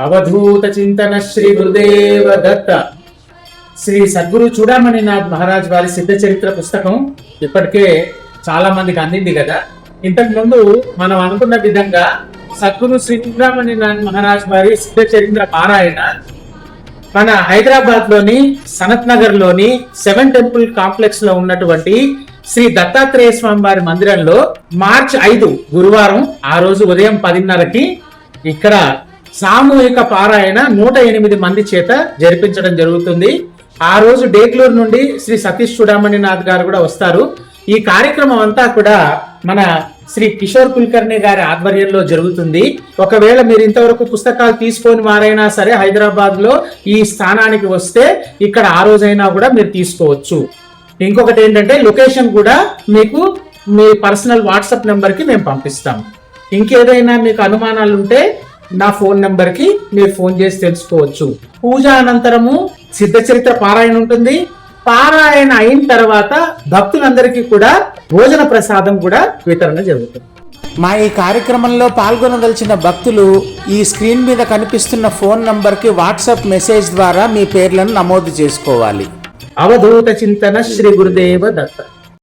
అవధూత చింతన శ్రీ గురుదేవ దత్త. శ్రీ సద్గురు చూడామణినాథ్ మహారాజ్ వారి సిద్ధ చరిత్ర పుస్తకం ఇప్పటికే చాలా మందికి అందింది కదా. ఇంతకు ముందు మనం అనుకున్న విధంగా సద్గురు శ్రీ చూడామణినాథ్ మహారాజ్ వారి సిద్ధ చరిత్ర పారాయణ మన హైదరాబాద్ లోని సనత్ నగర్ లోని 7 టెంపుల్ కాంప్లెక్స్ లో ఉన్నటువంటి శ్రీ దత్తాత్రేయ స్వామి వారి మందిరంలో మార్చి 5 గురువారం ఆ రోజు ఉదయం 10:30కి ఇక్కడ సామూహిక పారాయణ 108 మంది చేత జరిపించడం జరుగుతుంది. ఆ రోజు డేగ్లూరు నుండి శ్రీ సతీష్ చూడామణినాథ్ గారు కూడా వస్తారు. ఈ కార్యక్రమం అంతా కూడా మన శ్రీ కిషోర్ కుల్కర్ణి గారి ఆధ్వర్యంలో జరుగుతుంది. ఒకవేళ మీరు ఇంతవరకు పుస్తకాలు తీసుకొని వారైనా సరే హైదరాబాద్ లో ఈ స్థానానికి వస్తే ఇక్కడ ఆ రోజైనా కూడా మీరు తీసుకోవచ్చు. ఇంకొకటి ఏంటంటే లొకేషన్ కూడా మీకు మీ పర్సనల్ వాట్సాప్ నెంబర్ కి మేము పంపిస్తాం. ఇంకేదైనా మీకు అనుమానాలు ఉంటే నా ఫోన్ నెంబర్ కి మీరు ఫోన్ చేసి తెలుసుకోవచ్చు. పూజ అనంతరము సిద్ధ చరిత్ర పారాయణ ఉంటుంది. పారాయణ అయిన తర్వాత భక్తులందరికీ కూడా భోజన ప్రసాదం కూడా వితరణ జరుగుతుంది. మా ఈ కార్యక్రమంలో పాల్గొనదలిచిన భక్తులు ఈ స్క్రీన్ మీద కనిపిస్తున్న ఫోన్ నంబర్కి వాట్సాప్ మెసేజ్ ద్వారా మీ పేర్లను నమోదు చేసుకోవాలి. అవధూత చింతన శ్రీ గురుదేవ దత్త.